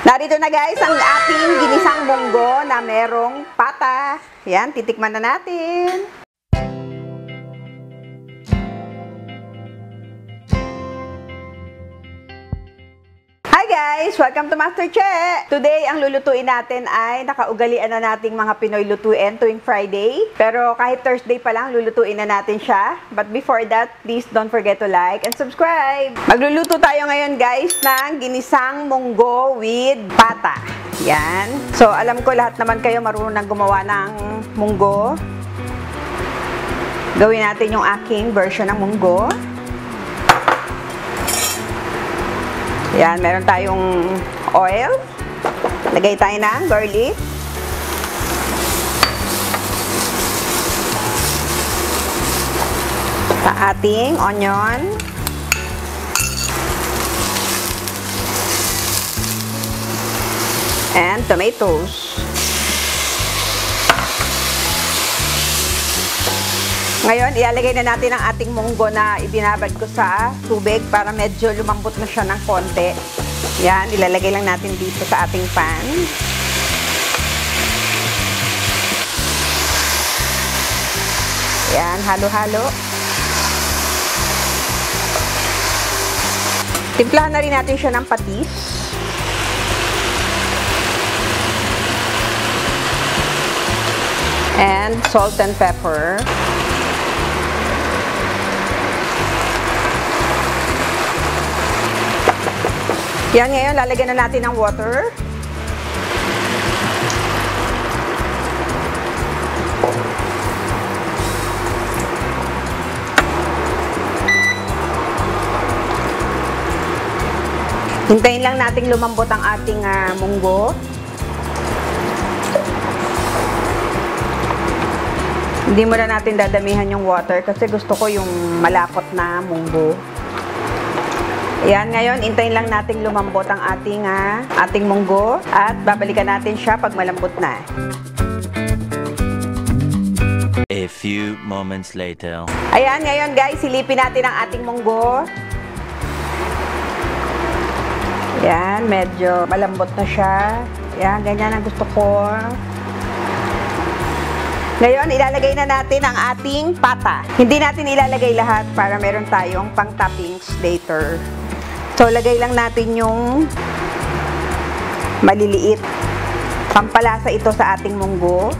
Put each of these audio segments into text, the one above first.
Narito na guys ang ating ginisang munggo na merong pata. Yan, titikman na natin. Hi guys! Welcome to Master Che! Today, ang lulutuin natin ay nakaugalian na nating mga Pinoy lutuin tuwing Friday. Pero kahit Thursday pa lang, lulutuin na natin siya. But before that, please don't forget to like and subscribe. Magluluto tayo ngayon guys ng ginisang munggo with pata. Yan. So, alam ko lahat naman kayo marunong gumawa ng munggo. Gawin natin yung aking version ng munggo. Yan, meron tayong oil. Lagay tayo ng garlic. Sa ating onion. And tomatoes. Ngayon, ilalagay na natin ang ating munggo na ibinabad ko sa tubig para medyo lumambot na siya ng konti. Yan, ilalagay lang natin dito sa ating pan. Yan, halo-halo. Timplahan na rin natin siya ng patis. And salt and pepper. Yan, ngayon, lalagyan na natin ng water. Hintayin lang nating lumambot ang ating munggo. Hindi muna natin dadamihan yung water kasi gusto ko yung malapot na munggo. Ayan, ngayon, hintayin lang nating lumambot ang ating munggo at babalikan natin siya pag malambot na. A few moments later. Ayan, ngayon guys, silipin natin ang ating munggo. Ayan, medyo malambot na siya. Ayan, ganyan ang gusto ko. Ngayon, ilalagay na natin ang ating pata. Hindi natin ilalagay lahat para meron tayong pang-toppings later. So, lagay lang natin yung maliliit. Pampalasa ito sa ating munggo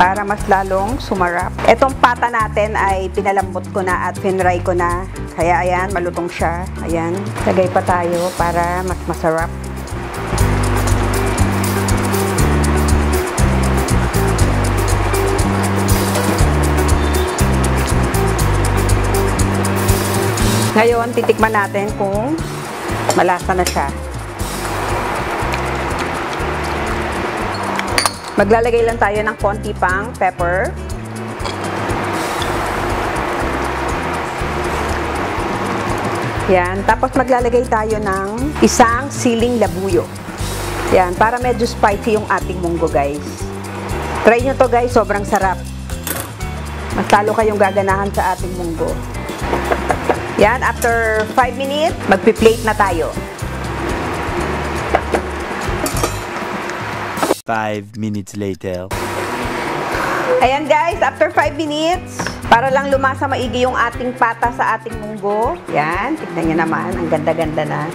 para mas lalong sumarap. Etong pata natin ay pinalambot ko na at pinray ko na. Kaya ayan, malutong siya. Ayan, lagay pa tayo para mas masarap. Ngayon, titikman natin kung malasa na siya. Maglalagay lang tayo ng konti pang pepper. Yan. Tapos maglalagay tayo ng isang siling labuyo. Yan. Para medyo spicy yung ating munggo, guys. Try nyo to, guys. Sobrang sarap. Mas lalo kayong gaganahan sa ating munggo. Yan, after 5 minutes, magpi-plate na tayo. 5 minutes later. Ayan guys, after 5 minutes, para lang lumasa maigi yung ating pata sa ating munggo. Yan, tignan nyo naman, ang ganda-ganda na.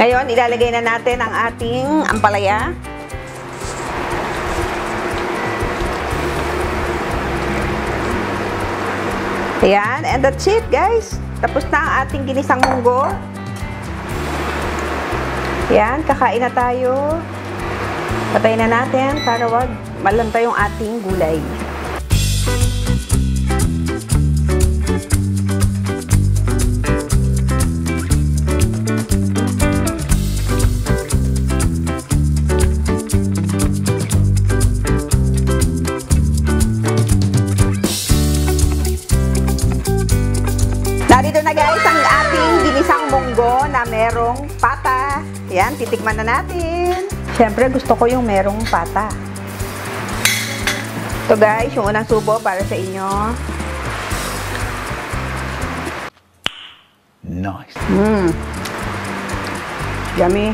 Ngayon, ilalagay na natin ang ating ampalaya. Ayan, and that's it guys. Tapos na ang ating ginisang munggo. Yan, kakain na tayo. Patayin na natin para wag malanta yung ating gulay. Narito na guys ang ating ginisang munggo na merong pata. Yan, titikman na natin. Siyempre gusto ko yung merong pata. Ito guys, yung unang subo para sa inyo. Nice. Yummy.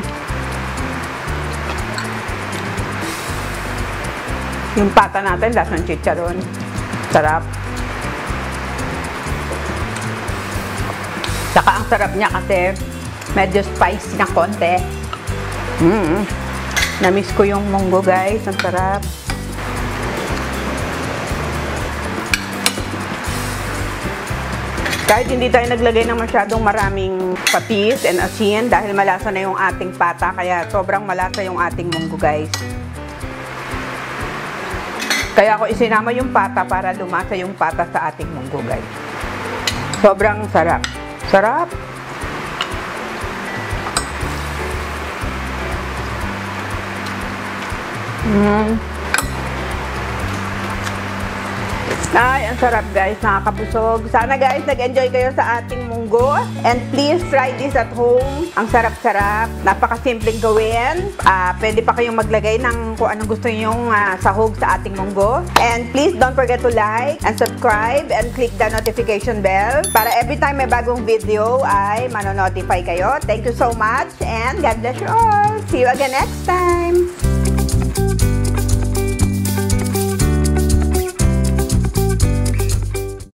Yung pata natin, lasang chicharon. Sarap. Saka ang sarap niya kasi medyo spicy na konti. Na-miss ko yung munggo, guys. Ang sarap. Kahit hindi tayo naglagay ng masyadong maraming patis and asin dahil malasa na yung ating pata, kaya sobrang malasa yung ating munggo, guys. Kaya ako isinama yung pata para lumasa yung pata sa ating munggo, guys. Sobrang sarap. Sarap! Ay, ang sarap, guys. Nakakabusog. Sana, guys, nag-enjoy kayo sa ating munggo. And please try this at home. Ang sarap-sarap. Napakasimpleng gawin. Pwede pa kayong maglagay ng kung anong gusto nyong sahog sa ating munggo. And please don't forget to like and subscribe and click the notification bell para every time may bagong video ay manonotify kayo. Thank you so much and God bless you all. See you again next time.